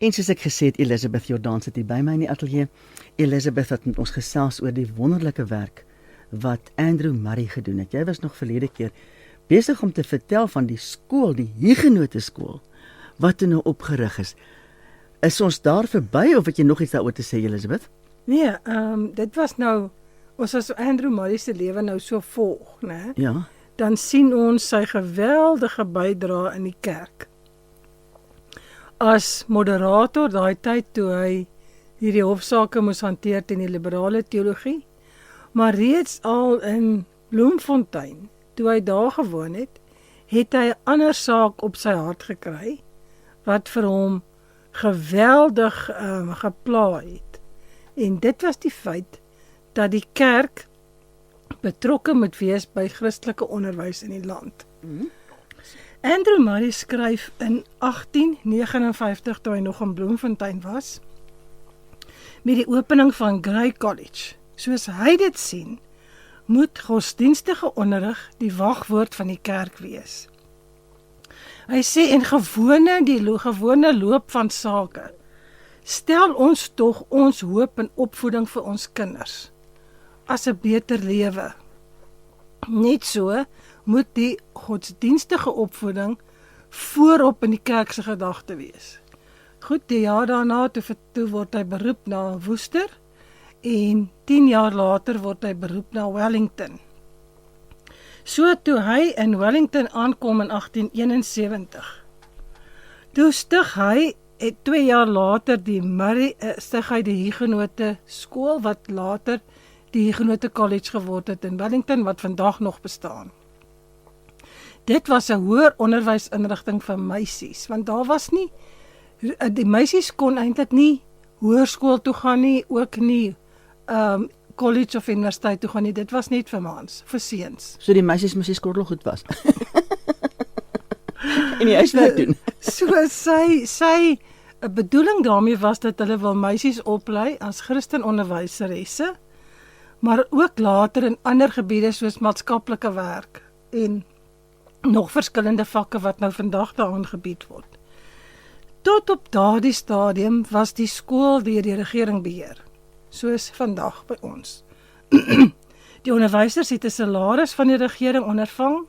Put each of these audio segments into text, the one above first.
En soos ek gesê het, Elisabeth Jordan sit hier by my in die ateljee. Elisabeth wat met ons gesels oor die wonderlike werk wat Andrew Murray gedoen het. Jy was nog verlede keer besig om te vertel van die skool, die Huguenote skool, wat toe nou opgerig is. Is ons daar verby of het jy nog iets daaroor te sê, Elisabeth? Nee, dit was nou, as Andrew Murray se lewe nou so volg, né? Ja. Dan sien ons sy geweldige bydrae in die kerk. As moderator daai tyd toe hy hierdie hofsaake moes hanteer teen die liberale teologie, maar reeds al in Bloemfontein, toe hy daar gewoon het hy 'n ander saak op sy hart gekry, wat vir hom geweldig gepla het. En dit was die feit dat die kerk betrokke moet wees by Christelike onderwys in die land. Andrew Murray skryf in 1859, toe hy nog in Bloemfontein was, met die opening van Grey College. Soos hy dit sien, moet godsdienstige onderrig die wagwoord van die kerk wees. Hy sê in gewone loop van sake, stel ons tog ons hoop en opvoeding vir ons kinders as 'n beter lewe. Net so moet die godsdienstige opvoeding voorop in die kerk se gedagte wees. Goed, die jaar daarna toe word hy beroep na Worcester en 10 jaar later word hy beroep na Wellington. So toe hy in Wellington aankom in 1871, toe stig hy 2 jaar later stig hy die Huguenote skool, wat later die Huguenote College geword het in Wellington, wat vandag nog bestaan. Dit was 'n hoër onderwysinrigting vir meisies, want daar was nie, die meisies kon eintlik nie hoërskool toe gaan nie, ook nie college of universiteit toe gaan nie, dit was net vir mans, vir seuns. So die meisies moes die skottelgoed was. En die huiswerk doen. So sy bedoeling daarmee was dat hulle wil meisies oplei as Christen onderwyseresse, maar ook later in ander gebiede soos maatskaplike werk en nog verskillende vakke wat nou vandag daar aangebied word. Tot op daardie stadium was die skool deur die regering beheer, soos vandag by ons. Die onderwysers het 'n salaris van die regering ondervang,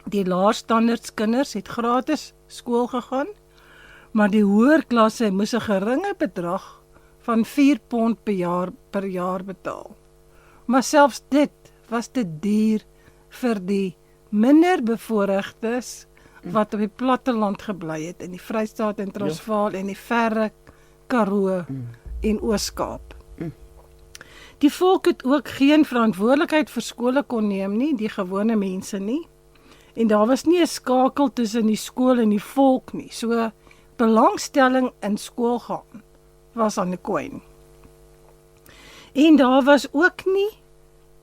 die laerstandaards kinders het gratis skool gegaan, maar die hoër klasse moes 'n geringe bedrag van £4 per jaar betaal. Maar selfs dit was te duur vir die minder bevoorregtes wat op die platteland gebly het, in die Vrystaat en Transvaal en die verre Karoo en Oos-Kaap. Die volk het ook geen verantwoordelikheid vir skole kon neem nie, die gewone mense nie, en daar was nie 'n skakel tussen die skool en die volk nie, so belangstelling in skool gaan was aan die kwyn. En daar was ook nie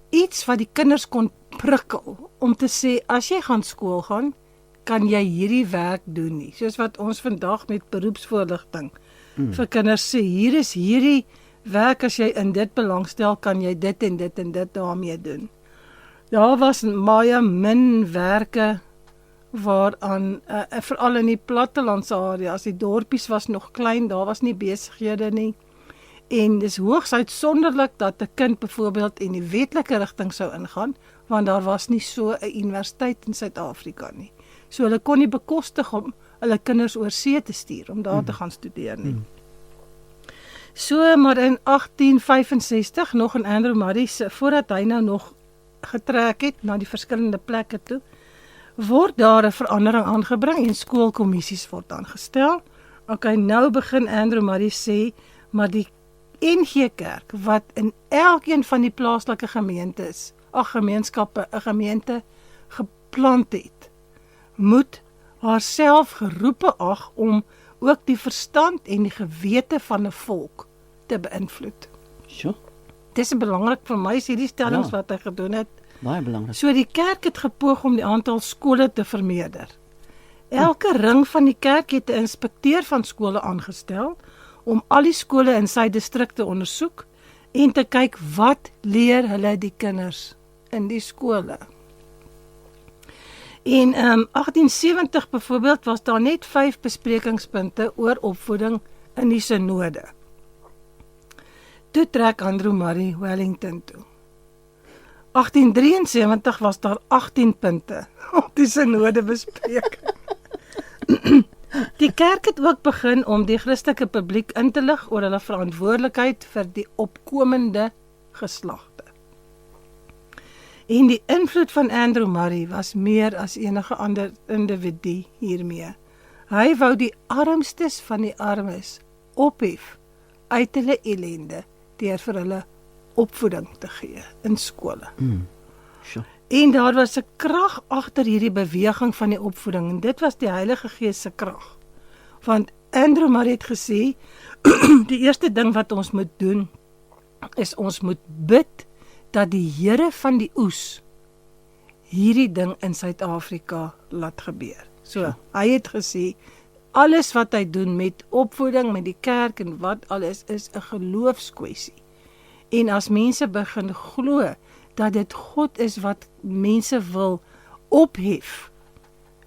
iets wat die kinders kon prikkel om te sê, as jy gaan skool gaan, kan jy hierdie werk doen nie. Soos wat ons vandag met beroepsvoorligting vir kinders sê, hier is hierdie werk, as jy in dit belangstel, kan jy dit en dit en dit daarmee doen. Daar was baie min werke waaraan, veral in die plattelandse areas, die dorpies was nog klein, daar was nie besighede nie, en dis hoogs uitsonderlik dat 'n kind byvoorbeeld in die wetlike rigting sou ingaan, want daar was nie so 'n universiteit in Suid-Afrika nie. So hulle kon nie bekostig om hulle kinders oor see te stuur, om daar te gaan studeer nie. So, maar in 1865, nog in Andrew Murray, voordat hy nou nog getrek het na die verskillende plekke toe, word daar 'n verandering aangebring en skoolkommissies word aangestel. Okay, nou begin Andrew Murray sê, maar die NG Kerk, wat in elkeen van die plaaslike gemeenskappe 'n gemeente geplant het, moet haarself geroepe ag om ook die verstand en die gewete van 'n volk te beïnvloed. Sjoe. Dit is belangrik vir my, is hierdie stellings wat hy gedoen het. Baie belangrik. So die kerk het gepoog om die aantal skole te vermeerder. Elke ring van die kerk het 'n inspekteur van skole aangestel om al die skole in sy distrik te ondersoek en te kyk wat leer hulle die kinders in die skole. En 1870 byvoorbeeld was daar net 5 besprekingspunte oor opvoeding in die synode. Toe trek Andrew Murray Wellington toe. 1873 was daar 18 punte op die synode bespreek. Die kerk het ook begin om die Christelike publiek in te lig oor hulle verantwoordelikheid vir die opkomende geslagte. En die invloed van Andrew Murray was meer as enige ander individu hiermee. Hy wou die armstes van die armes ophef uit hulle ellende deur vir hulle opvoeding te gee in skole. Sure. En daar was 'n krag agter hierdie beweging van die opvoeding en dit was die Heilige Gees se krag. Want Andrew Murray het gesê, die eerste ding wat ons moet doen is ons moet bid dat die Here van die oes hierdie ding in Suid-Afrika laat gebeur. So, hy het gesê alles wat hy doen met opvoeding, met die kerk en wat alles is 'n geloofskwessie. En as mense begin glo dat dit God is wat mense wil ophef,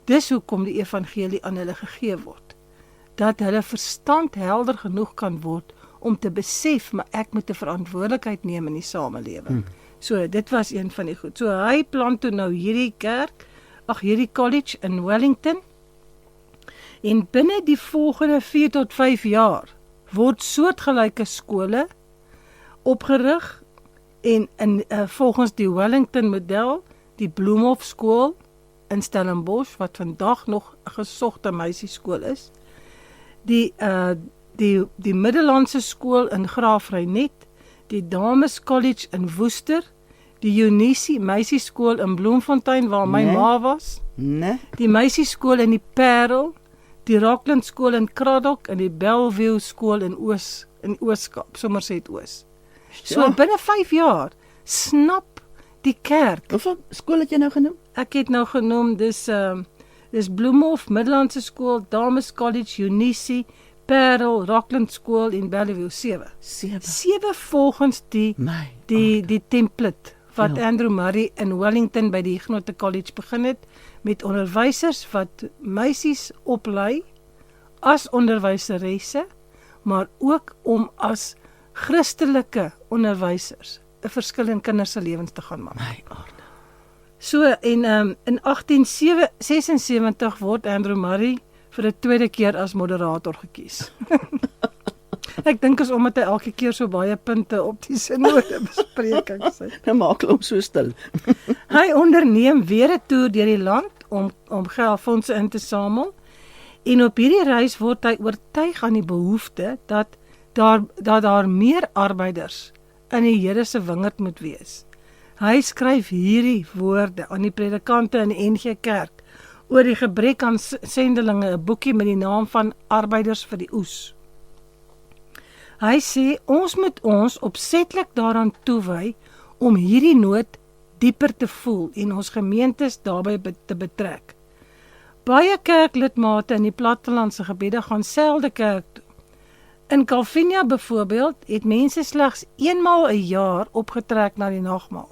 dis hoekom die evangelie aan hulle gegee word. Dat hulle verstand helder genoeg kan word om te besef, maar ek moet 'n verantwoordelikheid neem in die samelewing. So, dit was een van die goed. So, hy plant toe nou hierdie hierdie college in Wellington, en binne die volgende 4 tot 5 jaar word soortgelyke skole opgerig en volgens die Wellington model, die Bloemhof skool in Stellenbosch, wat vandag nog 'n gesogte meisieskool is, die Middellandse skool in Graafrenet, die Dames College in Woester, die Eunice meisieskool in Bloemfontein waar my ma was, die meisieskool in die Parel, die Rockland skool in Craddock en die Bellevue skool in Ooskaap, Somerset Oos. So binne 5 jaar snap die kerk. Hoeveel skool het jy nou genoem? Ek het nou genoem, dis Bloemhof, Middellandse skool, Dames College, Eunice, Parel, Rockland skool en Bellevue, 7. 7 volgens die template wat Andrew Murray in Wellington by die Huguenot College begin het, met onderwysers wat meisies oplei as onderwyseresse, maar ook om as Christelike onderwysers 'n verskil in kinders se lewens te gaan maak. My aarde. So, en in 1876 word Andrew Murray vir 'n tweede keer as moderator gekies. Ek dink is omdat hy elke keer so baie punte op die synode besprekings het. Nou maak hom so stil. Hy onderneem weer 'n toer deur die land om geldfondse in te samel. En op hierdie reis word hy oortuig aan die behoefte dat daar meer arbeiders in die Here se wingerd moet wees. Hy skryf hierdie woorde aan die predikante in die NG Kerk oor die gebrek aan sendelinge, 'n boekie met die naam van Arbeiders vir die Oes. Hy sê, ons moet ons opsetlik daaraan toewy om hierdie nood dieper te voel en ons gemeentes daarbey te betrek. Baie kerklidmate in die plattelandse gebiede gaan selde kerk toe. In Calvinia byvoorbeeld het mense slegs eenmaal 'n jaar opgetrek na die nagmaal.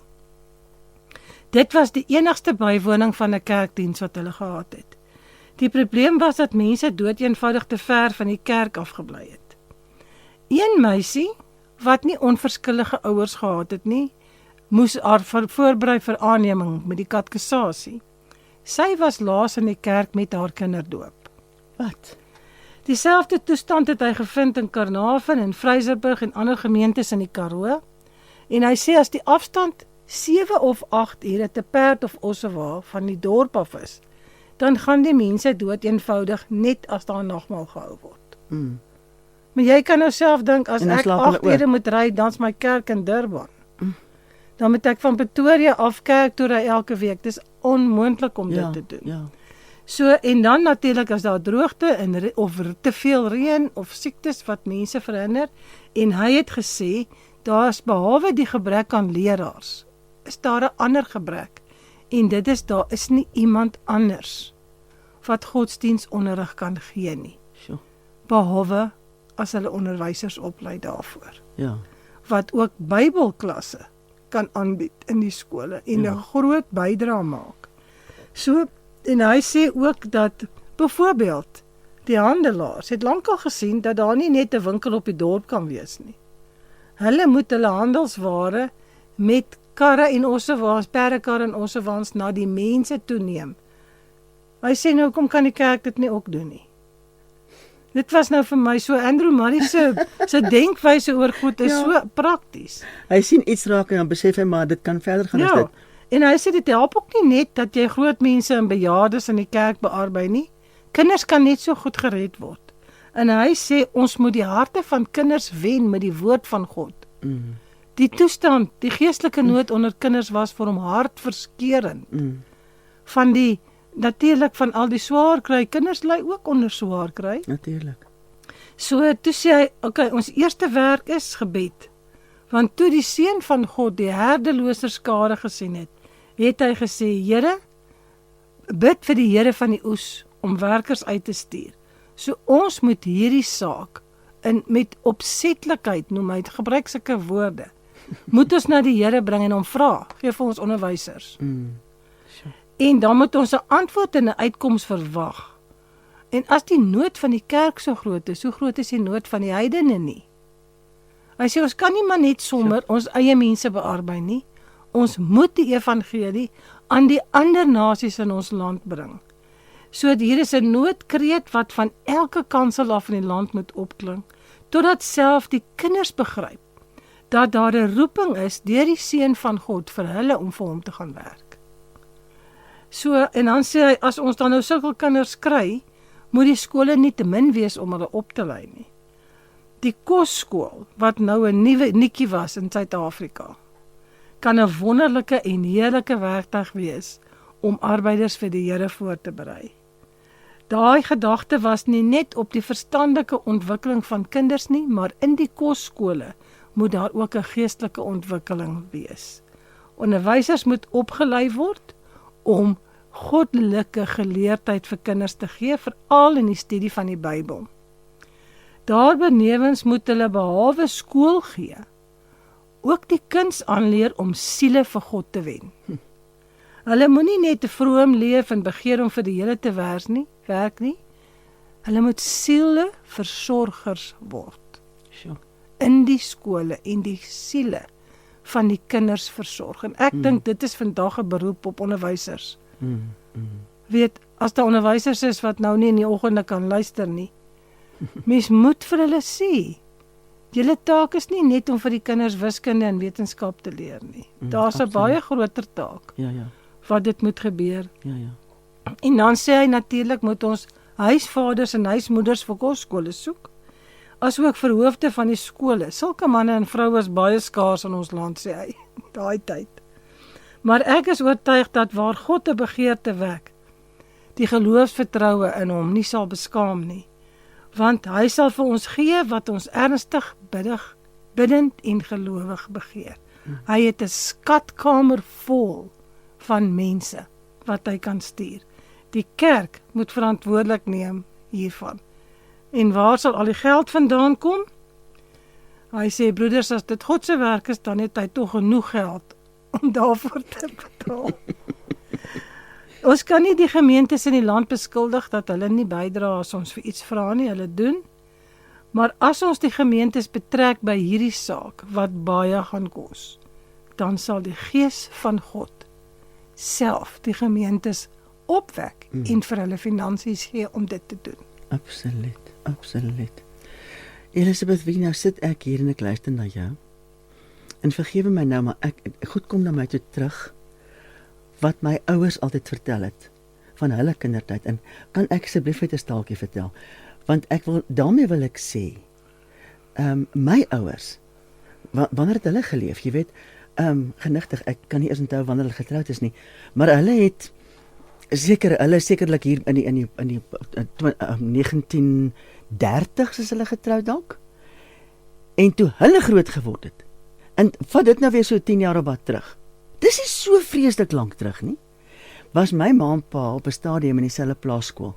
Dit was die enigste bywoning van 'n kerkdiens wat hulle gehad het. Die probleem was dat mense doeteenvoudig te ver van die kerk afgebly het. Een meisie, wat nie onverskillige ouers gehad het nie, moes haar voorberei vir aanneming met die katekisasie. Sy was laas in die kerk met haar kinderdoop. Wat? Dieselfde toestand het hy gevind in Carnarvon en Vryburg en ander gemeentes in die Karoo. En hy sê as die afstand 7 of 8 ure te perd of ossewa van die dorp af is, dan gaan die mense doeteenvoudig net as daar nagmaal gehou word. Maar jy kan nou self dink, as ek 8 ure moet ry, dan's my kerk in Durban. Dan moet ek van Pretoria af kerk toe ry elke week. Dis onmoontlik om dit te doen. Ja. So, en dan natuurlik as daar droogte of te veel reën of siektes wat mense verhinder, en hy het gesê, daar is behalwe die gebrek aan leraars, is daar 'n ander gebrek, en dit is, daar is nie iemand anders wat godsdienstonderrig kan gee nie, behalwe as hulle onderwysers oplei daarvoor, wat ook Bybelklasse kan aanbied in die skole, en 'n groot bydrae maak. So, En hy sê ook dat byvoorbeeld die handelaars het lankal gesien dat daar nie net 'n winkel op die dorp kan wees nie. Hulle moet hulle handelsware met karre en ossewaans, perdekarre en ossewaans na die mense toeneem. Hy sê nou, kom kan die kerk dit nie ook doen nie. Dit was nou vir my so, Andrew Murray se denkwyse oor goed is so prakties. Hy sien iets raak en dan besef hy maar dit kan verder gaan as dit. En hy sê dit help ook nie net dat jy groot mense en bejaardes in die kerk bearbei nie. Kinders kan net so goed gered word. En hy sê ons moet die harte van kinders wen met die woord van God. Die toestand, die geestelike nood onder kinders was vir hom hartverskeurend. Van die natuurlik van al die swaar kry, kinders ly ook onder swaar kry. Natuurlik. So toe sê hy, okay, ons eerste werk is gebed. Want toe die seun van God die herdeloser skare gesien het, het hy gesê, Here, bid vir die Here van die oes om werkers uit te stuur. So ons moet hierdie saak met opsetlikheid noem hy, gebruik sulke woorde. Moet ons na die Here bring en hom vra, gee vir ons onderwysers. En dan moet ons 'n antwoord en 'n uitkoms verwag. En as die nood van die kerk so groot is, hoe groot is die nood van die heidene nie? Hy sê ons kan nie maar net sommer ons eie mense bearbei nie. Ons moet die evangelie aan die ander nasies in ons land bring. So hier is 'n noodkreet wat van elke kansel af in die land moet opklink, totdat self die kinders begryp dat daar 'n roeping is deur die seun van God vir hulle om vir hom te gaan werk. So, en dan sê hy, as ons dan nou sulke kinders kry, moet die skole nie te min wees om hulle op te lei nie. Die kosskool, wat nou 'n nuwe netjie was in Suid-Afrika, kan 'n wonderlike en heerlike werktuig wees om arbeiders vir die Here voor te berei. Daai gedagte was nie net op die verstandelike ontwikkeling van kinders nie, maar in die kosskole moet daar ook 'n geestelike ontwikkeling wees. Onderwysers moet opgelei word om goddelike geleerdheid vir kinders te gee, veral in die studie van die Bybel. Daarbenewens moet hulle behalwe skool gee, ook die kuns aanleer om siele vir God te wen. Hulle moenie net te vroom leef en begeer om vir die Here te werk nie. Hulle moet sieleversorgers word. In die skole en die siele van die kinders versorg. En ek dink dit is vandag 'n beroep op onderwysers. Weet, as daar onderwysers is wat nou nie in die oggende kan luister nie, mens moet vir hulle sê, julle taak is nie net om vir die kinders wiskunde en wetenskap te leer nie. Daar's 'n baie groter taak. Wat dit moet gebeur. En dan sê hy natuurlik moet ons huisvaders en huismoeders vir kosskole soek, asook vir hoofde van die skole. Sulke manne en vroue is baie skaars in ons land, sê hy, daai tyd. Maar ek is oortuig dat waar God 'n begeerte wek, die geloofsvertroue in hom nie sal beskaam nie, want hy sal vir ons gee wat ons ernstig biddend en gelowig begeer. Hy het 'n skatkamer vol van mense wat hy kan stuur. Die kerk moet verantwoordelik neem hiervan. En waar sal al die geld vandaan kom? Hy sê, broeders, as dit God se werk is, dan het hy tog genoeg geld om daarvoor te betaal. Ons kan nie die gemeentes in die land beskuldig dat hulle nie bydra as ons vir iets vra nie, hulle doen. Maar as ons die gemeentes betrek by hierdie saak, wat baie gaan kos, dan sal die Gees van God self die gemeentes opwek en vir hulle finansies gee om dit te doen. Absoluut. Elisabeth, wie nou sit ek hier en ek luister na jou, en vergewe my nou, maar goed kom na my toe terug, wat my ouers altyd vertel het, van hulle kindertyd, en kan ek asseblief net 'n staaltjie vertel, want daarmee wil ek sê, my ouers, wanneer het hulle geleef, jy weet, genigtig, ek kan nie eens onthou wanneer hulle getroud is nie, maar hulle het sekerlik hier in die 1930s is hulle getroud dalk, en toe hulle groot geword het, en vat dit nou weer so 10 jaar op wat terug, dis is so vreeslik lank terug nie, was my ma en pa op 'n stadium in dieselfde plaaskool,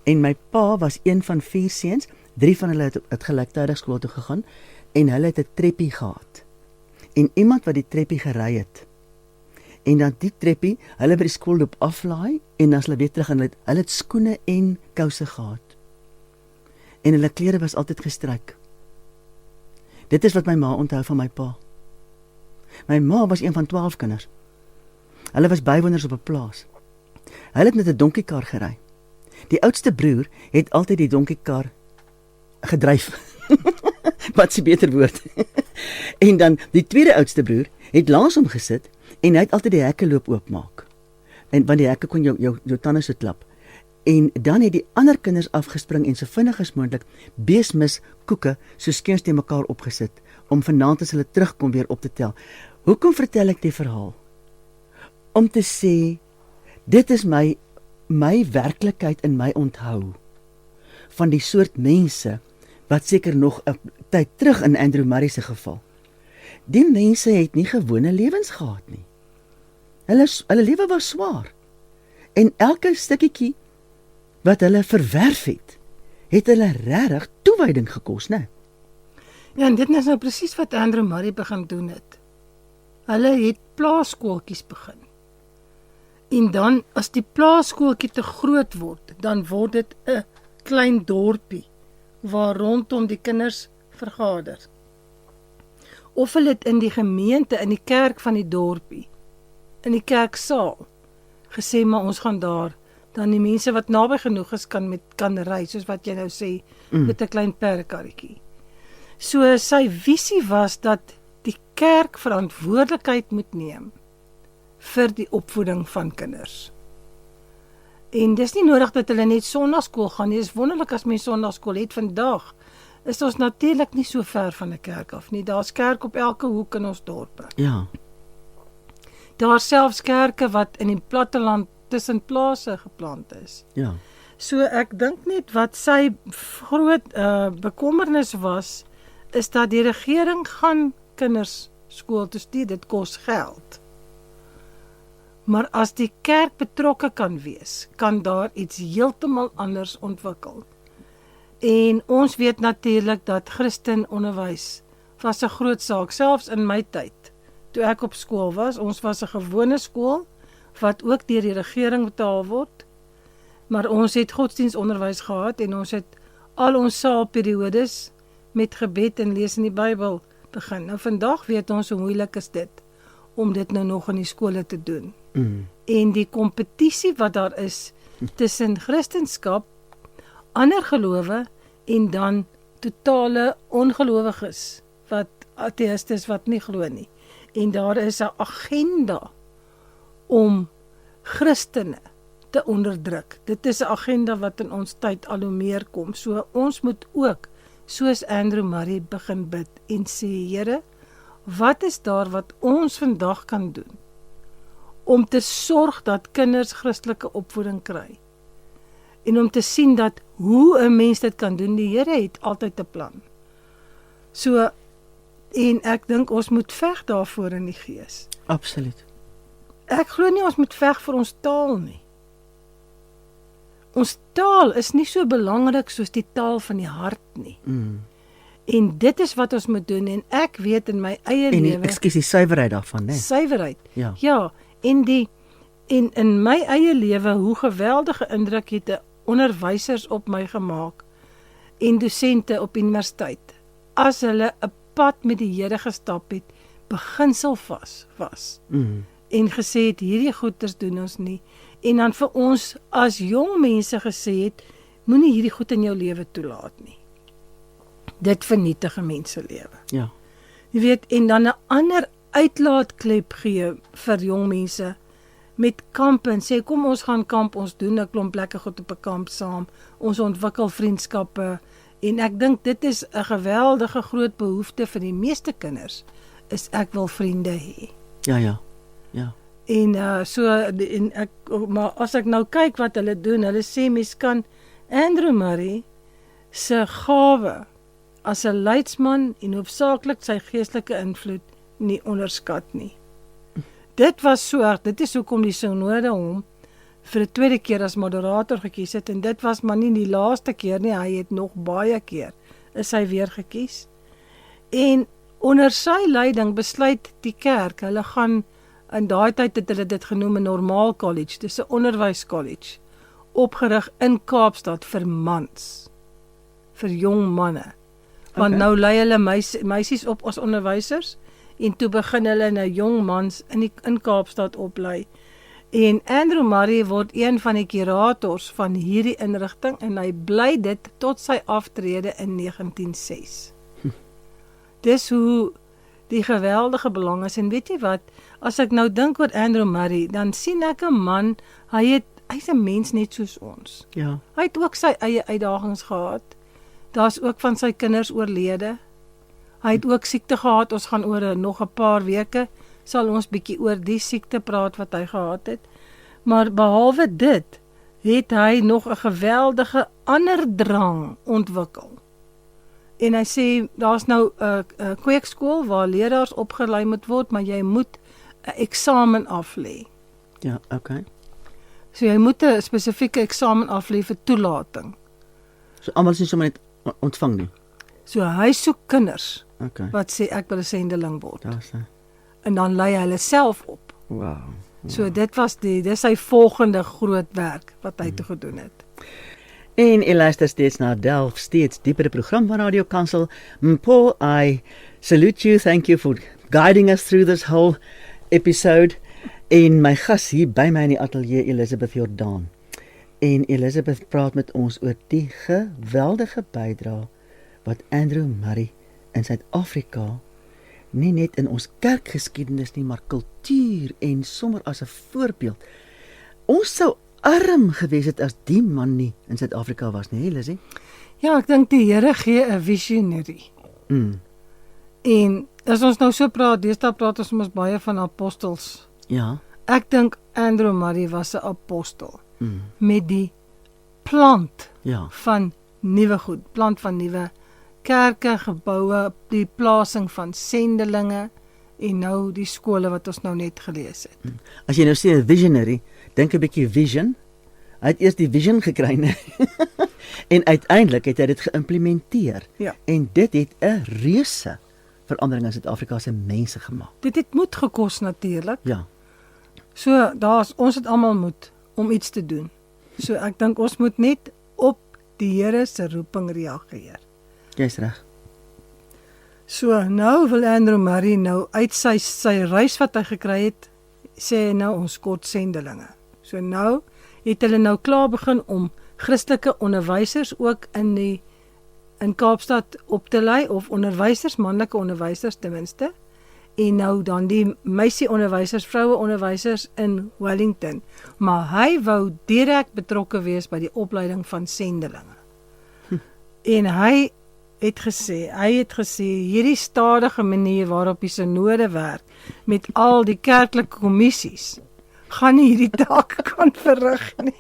en my pa was een van 4 seuns, 3 van hulle het gelyktydig skool toe gegaan, en hulle het 'n treppie gehad, en iemand wat die treppie gery het, en dan die treppie, hulle by die skool loop aflaai, en as hulle weer terug en hulle het skoene en kouse gehad. En hulle klere was altyd gestryk. Dit is wat my ma onthou van my pa. My ma was een van 12 kinders. Hulle was bywoners op 'n plaas. Hulle het met 'n donkiekar gery. Die oudste broer het altyd die donkiekar gedryf. Wat is 'n beter woord? En dan die tweede oudste broer het langs hom gesit en hy het altyd die hekke loop oopmaak. En want die hekke kon jou tande so klap. En dan het die ander kinders afgespring en so vinnig as moontlik beesmis koeke so skeuns te mekaar opgesit om vanaand as hulle terugkom weer op te tel. Hoekom vertel ek die verhaal? Om te sê, dit is my werklikheid in my onthou van die soort mense wat seker nog 'n tyd terug in Andrew Murray se geval. Die mense het nie gewone lewens gehad nie. Hulle lewe was swaar. En elke stukkie wat hulle verwerf het hulle regtig toewyding gekos, né? Ja, en dit is nou presies wat Andrew Murray begin doen het. Hulle het plaaskooltjies begin. En dan, as die plaaskooltjie te groot word, dan word dit 'n klein dorpie, waar rondom die kinders vergader. Of hulle het in die gemeente, in die kerk van die dorpie, in die kerksaal, gesê, maar ons gaan daar, dan die mense wat naby genoeg is, kan ry, soos wat jy nou sê, met 'n klein perdekarretjie. So sy visie was dat die kerk verantwoordelikheid moet neem vir die opvoeding van kinders. En dis nie nodig dat hulle net sonnaarskool gaan nie, is wonderlik as mens sonnaarskool het. Vandag is ons natuurlik nie so ver van 'n kerk af nie, daar's kerk op elke hoek in ons dorpe. Ja. Daar selfs kerke wat in die platteland tussen plase geplant is. Ja. So ek dink net wat sy groot bekommernis was, is dat die regering gaan kinders skool toe stuur, dit kos geld. Maar as die kerk betrokke kan wees, kan daar iets heeltemal anders ontwikkel. En ons weet natuurlik dat Christen onderwys was 'n groot saak, selfs in my tyd. Toe ek op skool was, ons was 'n gewone skool, wat ook deur die regering betaal word, maar ons het godsdienstonderwys gehad en ons het al ons saalperiodes met gebed en lees in die Bybel begin. Nou vandag weet ons hoe moeilik is dit, om dit nou nog in die skole te doen. En die kompetisie wat daar is, tussen Christendom, ander gelowe, en dan totale ongelowiges, wat ateïstes wat nie glo nie. En daar is 'n agenda om Christene te onderdruk. Dit is 'n agenda wat in ons tyd al hoe meer kom. So ons moet ook, soos Andrew Murray, begin bid en sê, Here, wat is daar wat ons vandag kan doen om te sorg dat kinders Christelike opvoeding kry? En om te sien dat hoe 'n mens dit kan doen, die Here het altyd 'n plan. So, en ek dink ons moet veg daarvoor in die gees. Absoluut. Ek glo nie ons moet veg vir ons taal nie. Ons taal is nie so belangrik soos die taal van die hart nie. En dit is wat ons moet doen, en ek weet in my eie lewe... Ekskuus, die suiwerheid daarvan, né? Suiwerheid, ja. En in my eie lewe, hoe geweldige indruk het 'n onderwysers op my gemaak, en dosente op universiteit, as hulle 'n pad met die Here gestap het, beginselvas was, en gesê het, hierdie goeders doen ons nie, en dan vir ons as jong mense gesê het, moenie hierdie goed in jou lewe toelaat nie. Dit vernietig 'n mens se lewe. Ja. Jy weet, en dan 'n ander uitlaatklep gee vir jong mense, met kamp en sê, kom ons gaan kamp, ons doen 'n klomp lekker goed op 'n kamp saam, ons ontwikkel vriendskappe, en ek dink dit is 'n geweldige groot behoefte vir die meeste kinders, is ek wil vriende hê. Ja. En maar as ek nou kyk wat hulle doen, hulle sê mens kan Andrew Murray se gawe as 'n leidsman en hoofsaaklik sy geestelike invloed nie onderskat nie. Dit was so erg, dit is hoekom die synode hom vir 'n tweede keer as moderator gekies het, en dit was maar nie die laaste keer nie, hy het nog baie keer is hy weer gekies. En onder sy leiding besluit die kerk, hulle gaan In daai tyd het hulle dit genoem 'n normaal college, dis 'n onderwyskollege, opgerig in Kaapstad vir mans, vir jong manne. Want Okay. nou lei hulle meisies op as onderwysers, en toe begin hulle nou jong mans in Kaapstad oplei. En Andrew Murray word een van die kurators van hierdie inrigting en hy bly dit tot sy aftrede in 1906. Dis hoe die geweldige belang is. En weet jy wat, as ek nou dink oor Andrew Murray, dan sien ek 'n man, hy's 'n mens net soos ons. Ja. Hy het ook sy eie uitdagings gehad. Daar's ook van sy kinders oorlede. Hy het ook siekte gehad. Ons gaan oor nog 'n paar weke sal ons bietjie oor die siekte praat wat hy gehad het. Maar behalwe dit, het hy nog 'n geweldige ander drang ontwikkel. En hy sê, daar's nou 'n kweekskool waar leerders opgelei moet word, maar jy moet 'n eksamen aflê. Ja, okay. So jy moet 'n spesifieke eksamen aflê vir toelating. So almal is nie sommer net ontvang nie. So hy soek kinders Okay. wat sê ek wil 'n sendeling word. Daar's hy. En dan lei hy hulle self op. Wow. So dis sy volgende groot werk wat hy toe gedoen het. En jy luister steeds na Delf, steeds diepere program van Radio Kansel. Paul, I salute you. Thank you for guiding us through this whole episode. En my gas hier by my in die ateljee, Elizabeth Jordaan. En Elizabeth praat met ons oor die geweldige bydrae wat Andrew Murray in Suid-Afrika nie net in ons kerkgeskiedenis nie, maar kultuur en sommer as 'n voorbeeld. Ons sou arm gewees het as die man nie in Suid-Afrika was nie, Lizzie? Ja, ek dink die Here gee 'n visionary. En as ons nou so praat, deesdae praat ons mos baie van apostels. Ja. Ek dink Andrew Murray was 'n apostel met die plant Ja. van nuwe goed, plant van nuwe kerke, geboue, die plasing van sendelinge en nou die skole wat ons nou net gelees het. As jy nou sê 'n visionary, dink 'n bietjie vision. Hy het eers die vision gekry, né? En uiteindelik het hy dit geïmplementeer. Ja. En dit het 'n reuse verandering in Suid-Afrika se mense gemaak. Dit het moed gekos natuurlik. Ja. So ons het almal moed om iets te doen. So ek dink ons moet net op die Here se roeping reageer. Jy's reg. So nou wil Andrew Murray nou uit sy reis wat hy gekry het, sê hy nou ons kort sendelinge. So nou het hulle nou klaar begin om Christelike onderwysers ook in Kaapstad op te lei, of onderwysers, manlike onderwysers ten minste, en nou dan die meisie onderwysers, vroue onderwysers in Wellington, maar hy wou direk betrokke wees by die opleiding van sendelinge. En hy het gesê hierdie stadige manier waarop die synode werk met al die kerklike kommissies gaan nie hierdie taak kan verrig nie.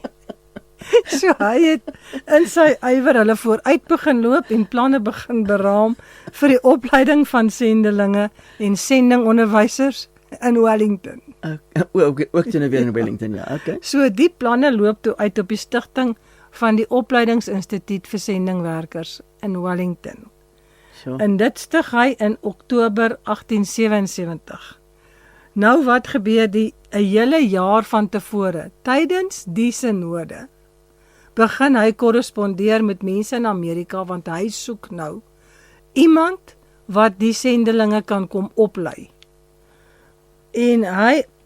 So hy het in sy ywer hulle vooruit begin loop en planne begin beraam vir die opleiding van sendelinge en sendingonderwysers in Wellington. Ook toe weer in Wellington, ja, okay. So die planne loop toe uit op die stigting van die opleidingsinstituut vir sendingwerkers in Wellington. So. En dit stig hy in Oktober 1877. Nou wat gebeur 'n hele jaar van tevore, tydens die synode, begin hy korrespondeer met mense in Amerika, want hy soek nou iemand wat die sendelinge kan kom oplei. En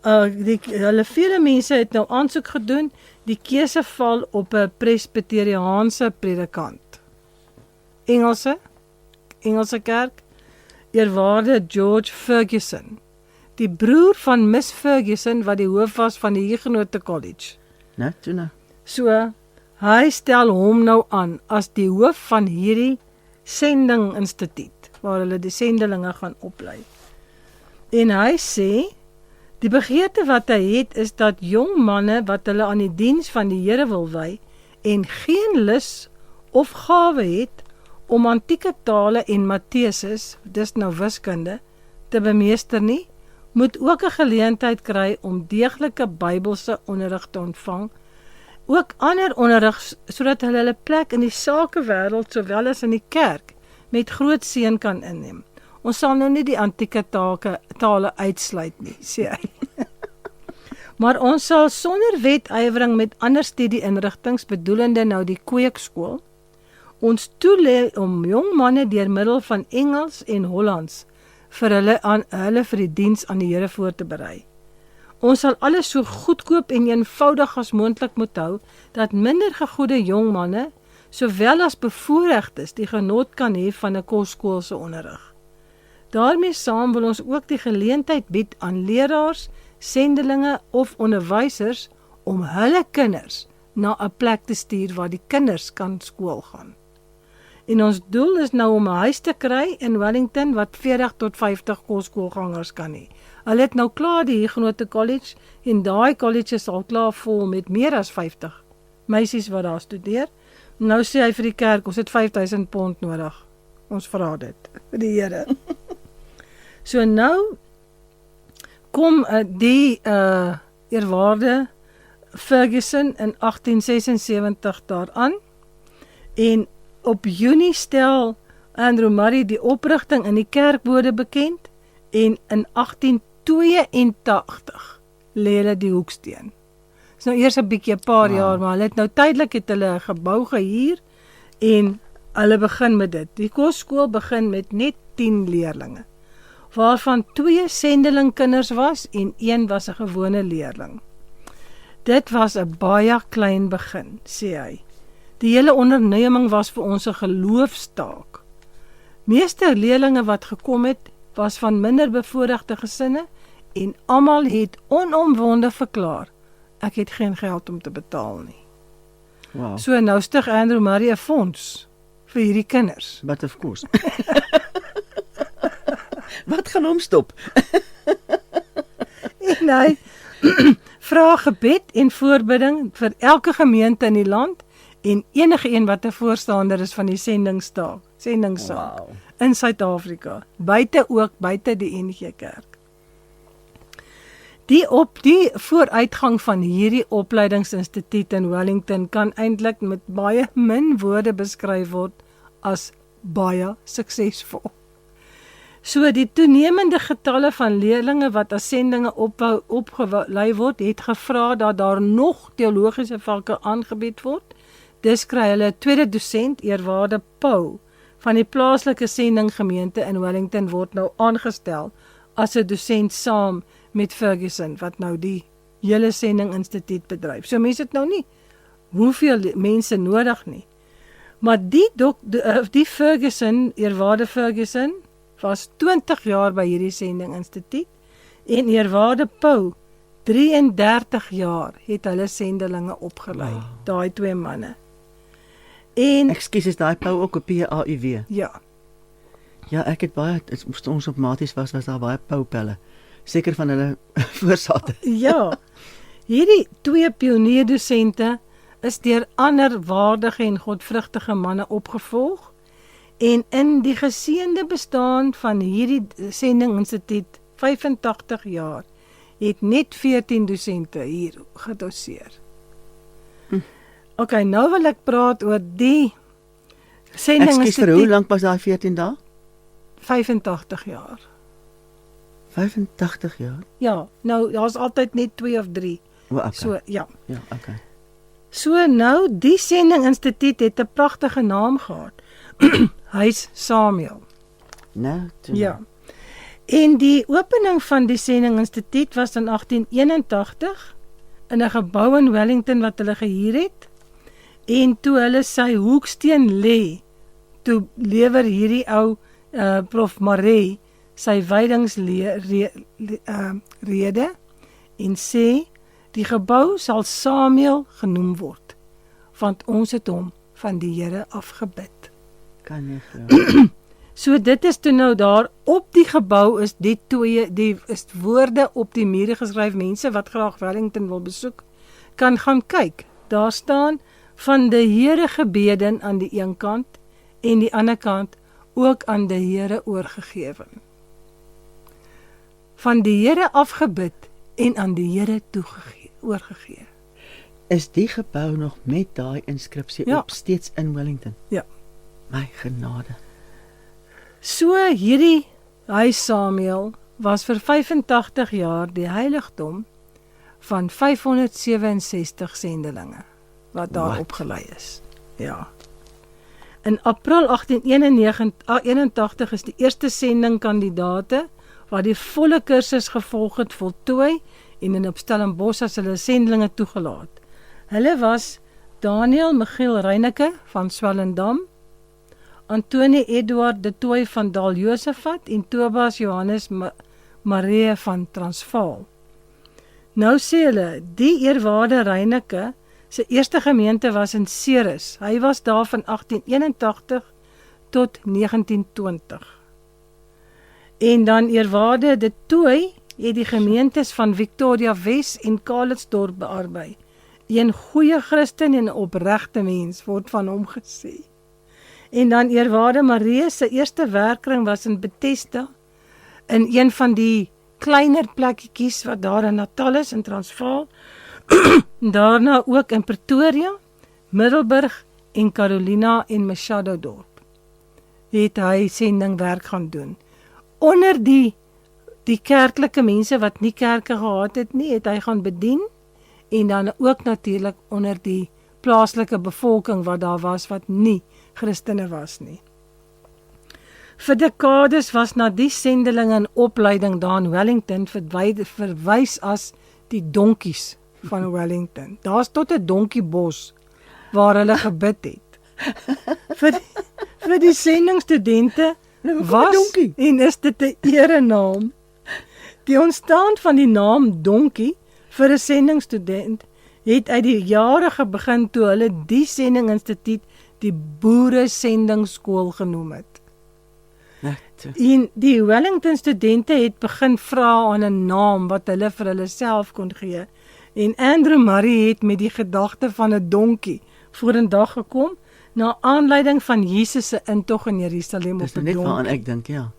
hulle vele mense het nou aansoek gedoen, die keuse val op 'n presbyteriaanse predikant. Engelse kerk, eerwaarde George Ferguson, die broer van Miss Ferguson wat die hoof was van die Huguenot College. Nou, toe nou. So, hy stel hom nou aan as die hoof van hierdie sendinginstituut, waar hulle die sendelinge gaan oplei. En hy sê, die begeerte wat hy het is dat jong manne wat hulle aan die diens van die Here wil wy en geen lus of gawe het om antieke tale en matesis, dis nou wiskunde, te bemeester nie, moet ook 'n geleentheid kry om deeglike Bybelse onderrig te ontvang, ook ander onderrig, sodat hulle plek in die sakewêreld sowel as in die kerk met groot seën kan inneem. Ons sal nou nie die antieke tale uitsluit nie, sê hy. Maar ons sal sonder wetywering met ander studieinrigtings bedoelende nou die kweekskool, ons toelê om jong manne deur middel van Engels en Hollands vir hulle vir die diens aan die Here voor te berei. Ons sal alles so goedkoop en eenvoudig as moontlik moet hou, dat minder gegoede jong manne, sowel as bevoorregtes, die genot kan hê van 'n kosskoolse onderrig. Daarmee saam wil ons ook die geleentheid bied aan leraars, sendelinge of onderwysers om hulle kinders na 'n plek te stuur waar die kinders kan skool gaan. En ons doel is nou om 'n huis te kry in Wellington wat 40 tot 50 kosskoolgangers kan hê. Hulle het nou klaar die Huguenot College en daai college is al klaar vol met meer as 50 meisies wat daar studeer. Nou sê hy vir die kerk, ons het 5000 pond nodig. Ons vra dit vir die Here. So nou kom die eerwaarde Ferguson in 1876 daaraan en op Junie stel Andrew Murray die oprigting in die kerkbode bekend en in 1882 lê hulle die hoeksteen. Dis nou eers 'n paar jaar, maar hulle het nou tydelik het hulle 'n gebou gehuur en hulle begin met dit. Die kosskool begin met net 10 leerlinge, waarvan 2 sendelingkinders was en 1 was 'n gewone leerling. Dit was 'n baie klein begin, sê hy. Die hele onderneming was vir ons 'n geloofstaak. Meeste leerlinge wat gekom het, was van minder bevoorregte gesinne en almal het onomwonde verklaar, ek het geen geld om te betaal nie. Wow. So nou stig Andrew Murray 'n fonds vir hierdie kinders. But of course. Wat gaan hom stop? En hy vra gebed en voorbidding vir elke gemeente in die land en enige een wat 'n voorstander is van die sendingsaak Wow. in Suid-Afrika, buite die NG Kerk. Die vooruitgang van hierdie opleidingsinstituut in Wellington kan eintlik met baie min woorde beskryf word as baie suksesvol. So die toenemende getalle van leerlinge wat as sendinge opgelei word, het gevra dat daar nog teologiese vakke aangebied word. Dis kry hulle 'n tweede dosent, eerwaarde Pau, van die plaaslike sendinggemeente in Wellington word nou aangestel as 'n dosent saam met Ferguson, wat nou die hele sendinginstituut bedryf. So mense het nou nie hoeveel mense nodig nie. Maar die Ferguson, eerwaarde Ferguson, was 20 jaar by hierdie sendinginstituut en eerwaarde Pau 33 jaar het hulle sendelinge opgelei, daai 2 manne. En Ekskuus, is daai Pau ook op PAUW? ja, Ja, ek het baie, ons op Maties was daar baie Paupelle. Seker van hulle voorsate. ja. Hierdie 2 pionierdosente is deur ander waardige en godvrugtige manne opgevolg en in die geseënde bestaan van hierdie sendinginstituut 85 jaar het net 14 dosente hier gedoseer. OK, nou wil ek praat oor die Ekskuus, vir hoe sendinginstituut. lank was daai 14 dae? 85 jaar. 85 jaar? Ja, nou daar's altyd net 2 of 3. O, okay. So ja. Ja, okay. So nou, die sendinginstituut het 'n pragtige naam gehad. Huis Samuel. Nou, toe. Ja. En die opening van die sendinginstituut was in 1881 in 'n gebou in Wellington wat hulle gehuur het. En toe hulle sy hoeksteen lê, toe lewer hierdie ou Prof Maree sy wydingsrede en sê die gebou sal Samuel genoem word, want ons het hom van die Here afgebid. Kan nie glo. So dit is toe nou daar op die gebou is die is woorde op die mure geskryf. Mense wat graag Wellington wil besoek, kan gaan kyk. Daar staan van die Here gebeden aan die een kant en die ander kant ook aan die Here oorgegewe. Van die Here afgebid en aan die Here oorgegee. Is die gebou nog met daai inskripsie Ja. op steeds in Wellington? Ja. My genade. So hierdie huis Samuel was vir 85 jaar die heiligdom van 567 sendelinge wat daar Wat? opgelei is. Ja. In April 1881 is die eerste sendingkandidate wat die volle kursus gevolg het voltooi en op Stellenbosch as hulle sendelinge toegelaat. Hulle was Daniel Michiel Reineke van Swellendam, Antoni Eduard de Tooy van Dal Josephat en Tobas Johannes Maree van Transvaal. Nou sê hulle, die eerwaarde Reineke sy eerste gemeente was in Ceres. Hy was daar van 1881 tot 1920. En dan eerwaarde de Tooy het die gemeentes van Victoria Wes en Calitzdorp bearbei. Een goeie Christen en 'n opregte mens word van hom gesê. En dan eerwaarde Maree se eerste werkkring was in Bethesda, in een van die kleiner plekkies wat daar in Natal is, in Transvaal, daarna ook in Pretoria, Middelburg en Carolina en Machado dorp. Het hy sendingwerk gaan doen. Onder die kerklike mense wat nie kerke gehad het nie, het hy gaan bedien, en dan ook natuurlik onder die plaaslike bevolking wat daar was, wat nie Christene was nie. Vir dekades was na die sendelinge in opleiding daar in Wellington verwys as die donkies van Wellington. Daar's tot 'n donkiebos waar hulle gebid het. Vir die sendingstudente was en is dit 'n erenaam. Die ontstaan van die naam donkie vir 'n sendingstudent het uit die jare begin toe hulle die sendinginstituut die boere sendingskool genoem het. En die Wellington studente het begin vra aan 'n naam wat hulle vir hulle self kon gee. En Andrew Murray het met die gedagte van 'n donkie vorendag gekom na aanleiding van Jesus se intog in Jerusalem op 'n donkie. Dis net waaraan ek dink, ja.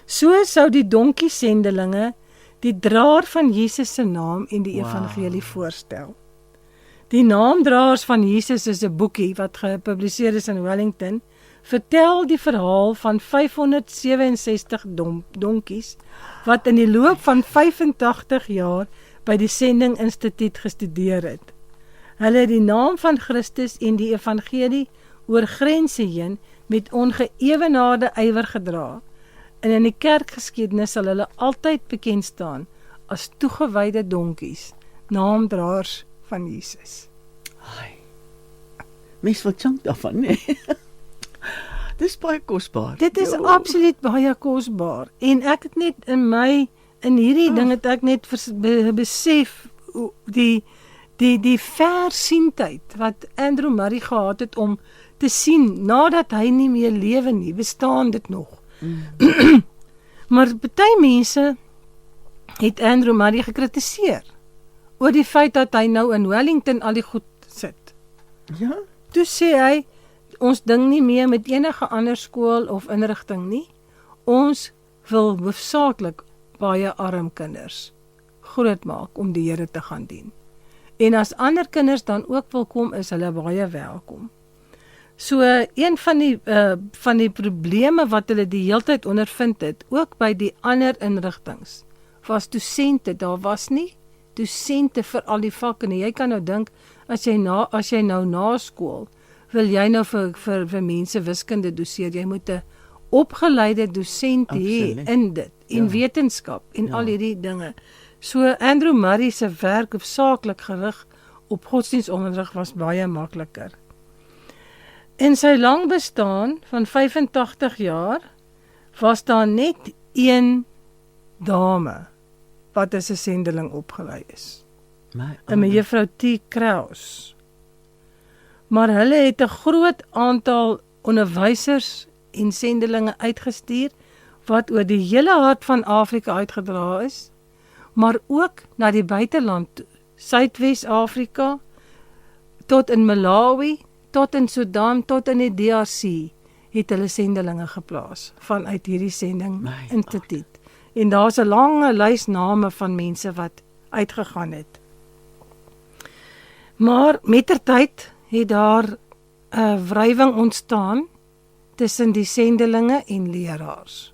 So sou die donkie sendelinge die draer van Jesus se naam en die evangelie voorstel. Die naamdraers van Jesus is 'n boekie wat gepubliseer is in Wellington, vertel die verhaal van 567 donkies wat in die loop van 85 jaar by die Sendinginstituut gestudeer het. Hulle het die naam van Christus en die evangelie oor grense heen met ongeëwenaarde ywer gedra. En in die kerkgeskiedenis sal hulle altyd bekend staan as toegewyde donkies, naamdraers van Jesus. Ai. Mens wil chunk daarvan, nee. Dis baie kosbaar. Dit is absoluut baie kosbaar. En ek het net in hierdie ding het ek net besef die versienheid wat Andrew Murray gehad het om te sien, nadat hy nie meer lewe nie, bestaan dit nog. Maar baie mense het Andrew Murray gekritiseer oor die feit dat hy nou in Wellington al die goed sit. Ja? Toe sê hy, ons ding nie meer met enige ander skool of inrigting nie. Ons wil hoofsaaklik baie arm kinders grootmaak om die Here te gaan dien. En as ander kinders dan ook wil kom, is hulle baie welkom. So een van die probleme wat hulle die heeltyd ondervind het, ook by die ander inrigtings, was dosente. Daar was nie dosente vir al die vakke nie. Jy kan nou dink, as jy nou na skool wil jy nou vir mense wiskunde doseer, jy moet 'n opgeleide dosent hê in dit, en wetenskap, en al hierdie dinge. So Andrew Murray se werk hoofsaaklik gerig op godsdienstonderrig was baie makliker. In sy lang bestaan van 85 jaar, was daar net een dame wat as 'n sendeling opgelei is. 'n mevrou T. Kraus. Maar hulle het 'n groot aantal onderwysers en sendelinge uitgestuur wat oor die hele hart van Afrika uitgedra is, maar ook na die buiteland toe, Suidwes-Afrika, tot in Malawi, tot in Sudan, tot in die DRC, het hulle sendelinge geplaas vanuit hierdie sendinginstituut. En daar's 'n lange lys name van mense wat uitgegaan het. Maar mettertyd het daar 'n wrywing ontstaan tussen die sendelinge en leraars.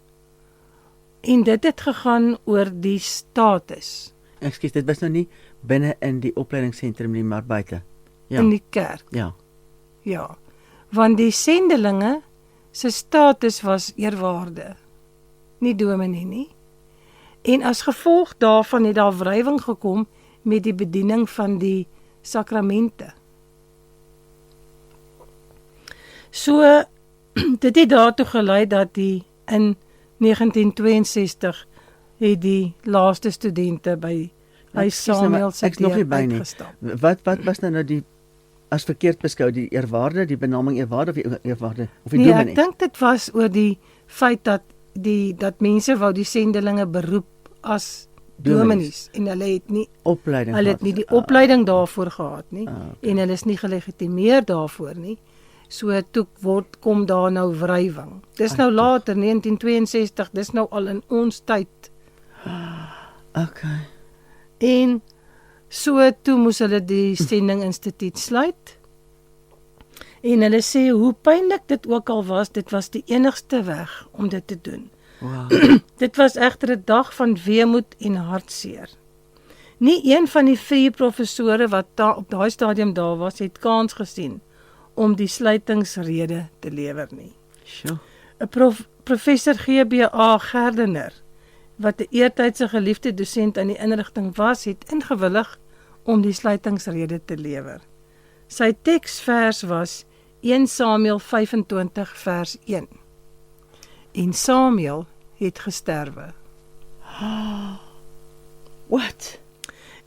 En dit het gegaan oor die status. Ekskuus, dit was nou nie binne in die opleidingsentrum nie, maar buite. Ja. in die kerk. Ja. Ja, want die sendelinge se status was eerwaarde, nie dominee nie. En as gevolg daarvan het daar wrywing gekom met die bediening van die sakramente. So, dit het daartoe gelei dat die in 1962 het die laaste studente by Samuel se Ek's nog nie deur by nie. uitgestap. Wat was nou die as verkeerd beskou, die eerwaarde, die benaming eerwaarde of die eerwaarde of die Nee, ek dominee? dink dit was oor die feit dat mense wou die sendelinge beroep as dominees en hulle het nie Opleiding. Hulle het gehad. nie die opleiding daarvoor gehad nie okay. en hulle is nie gelegitimeer daarvoor nie. So toe kom daar nou wrywing. Dis nou later 1962, dis nou al in ons tyd. Okay. En so toe moes hulle die sending instituut sluit. En hulle sê hoe pynlik dit ook al was, dit was die enigste weg om dit te doen. Wow. Dit was egter 'n dag van weemoed en hartseer. Nie een van die 4 professore wat op daai stadium daar was, het kans gesien om die sluitingsrede te lewer nie. Sjoe. 'n Professor G.B.A. Gerdener, wat 'n eertydse geliefde dosent aan die inrigting was, het ingewillig om die sluitingsrede te lewer. Sy teksvers was 1 Samuel 25 vers 1. En Samuel het gesterwe. What?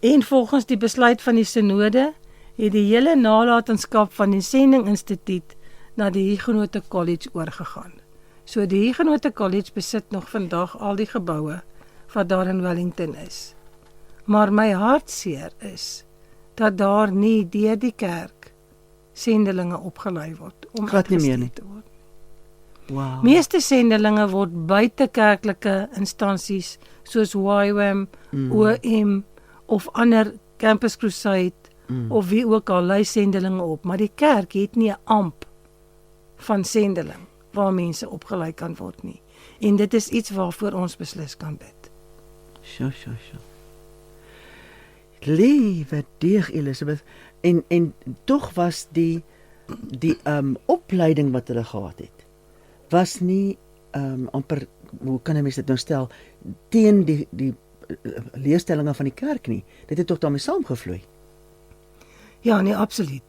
En volgens die besluit van die synode het die hele nalatenskap van die Sending Instituut na die Huguenote College oorgegaan. So die Huguenote College besit nog vandag al die geboue wat daar in Wellington is. Maar my hartseer is dat daar nie deur die kerk sendelinge opgelei word om Glad nie meer nie. uitgestuur te word. Wow. Meeste sendelinge word buite kerklike instansies soos YWAM, OM of ander Campus Crusade of wie ook al lei sendelinge op, maar die kerk het nie 'n amp van sendeling waar mense opgelei kan word nie. En dit is iets waarvoor ons beslis kan bid. Sjoe. Liewe deeg Elisabeth, en tog was die opleiding wat hulle gehad het, was nie amper, hoe kan 'n mens dit nou stel, teen die leerstellinge van die kerk nie. Dit het tog daarmee saamgevloei. Ja, nee, absoluut.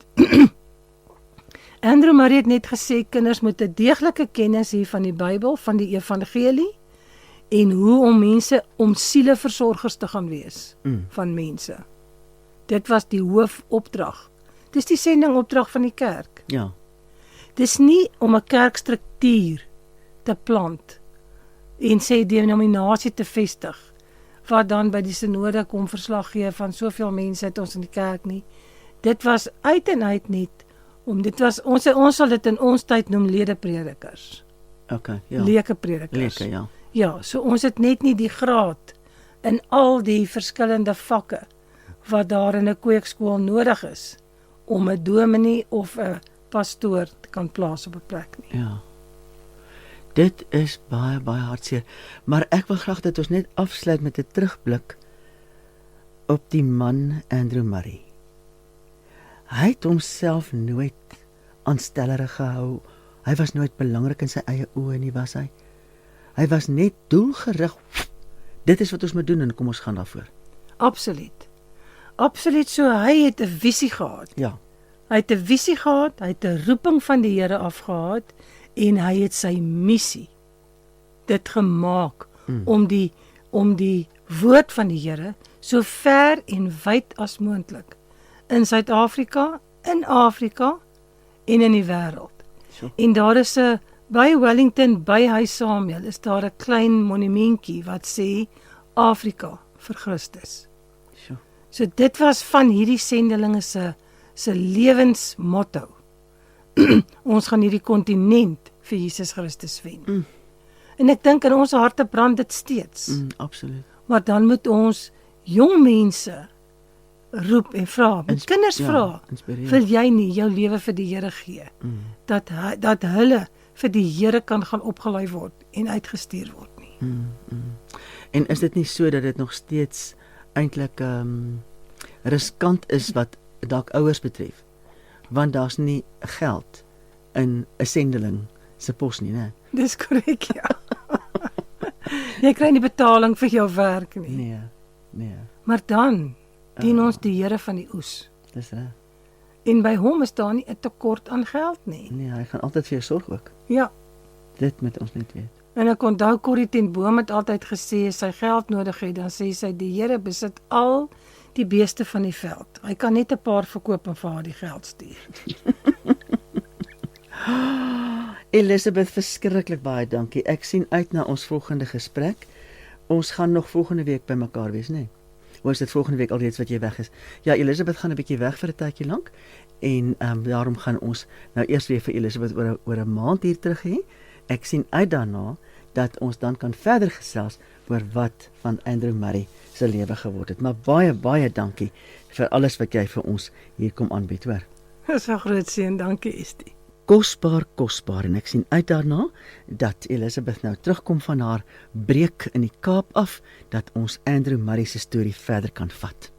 Andrew Murray het net gesê kinders moet 'n deeglike kennis hê van die Bybel, van die evangelie en hoe om sieleversorgers te gaan wees van mense. Dit was die hoofopdrag. Dis die sendingopdrag van die kerk. Ja. Dis nie om 'n kerkstruktuur te plant en sê denominasie te vestig wat dan by die synode kom verslag gee van soveel mense het ons in die kerk nie. Dit was uit en uit net ons sal dit in ons tyd noem ledepredikers. Okay, ja. Leuke predikers. Leuke, ja. Ja, so ons het net nie die graad in al die verskillende vakke wat daar in 'n kweekskool nodig is om 'n dominee of 'n pastoor te kan plaas op 'n plek nie. Ja. Dit is baie hartseer, maar ek wil graag dat ons net afsluit met 'n terugblik op die man Andrew Murray. Hy het homself nooit aanstellerig gehou. Hy was nooit belangrik in sy eie oë nie, was hy? Hy was net doelgerig. Dit is wat ons moet doen en kom ons gaan daarvoor. Absoluut. Absoluut, so hy het 'n visie gehad. Ja. Hy het 'n visie gehad, hy het 'n roeping van die Here afgehad en hy het sy missie dit gemaak om die woord van die Here so ver en wyd as moontlik in Suid-Afrika, in Afrika en in die wêreld. So. En daar is by Wellington, by Huis Samuel, is daar 'n klein monumentjie wat sê Afrika vir Christus. So. So dit was van hierdie sendelinge se lewensmotto. Ons gaan hierdie kontinent vir Jesus Christus wen. En ek dink in ons harte brand dit steeds. Absoluut. Maar dan moet ons jong mense roep en vra, met kinders vra, wil jy nie jou lewe vir die Here gee? Dat hulle vir die Here kan gaan opgelei word en uitgestuur word nie. En is dit nie so dat dit nog steeds eintlik riskant is wat dalk ouers betref. Want daar's nie geld in 'n sendeling se pos nie, né? Dis korrek, ja. Jy kry nie betaling vir jou werk nie. Nee, Maar dan dien ons die Here van die oes. dis reg. En by hom is daar nie 'n tekort aan geld nie. Nee, hy gaan altyd vir jou sorg ook. Ja. Dit moet ons net weet. En ek onthou Corrie ten Boom het altyd gesê as sy geld nodig het, dan sê sy die Here besit al die beeste van die veld. Hy kan net 'n paar verkoop en vir haar die geld stuur. Elisabeth, verskriklik baie dankie. Ek sien uit na ons volgende gesprek. Ons gaan nog volgende week by mekaar wees, né? Hoe is dit volgende week alreeds wat jy weg is? Ja, Elisabeth gaan 'n bietjie weg vir 'n tydjie lank en daarom gaan ons nou eers weer vir Elisabeth oor 'n maand hier terug hê. Ek sien uit daarna dat ons dan kan verder gesels oor wat van Andrew Murray se lewe geword het. Maar baie dankie vir alles wat jy vir ons hier kom aanbied, hoor. Dis 'n groot seën, dankie Estie. Kosbaar en ek sien uit daarna dat Elisabeth nou terugkom van haar breek in die Kaap af, dat ons Andrew Murray se storie verder kan vat.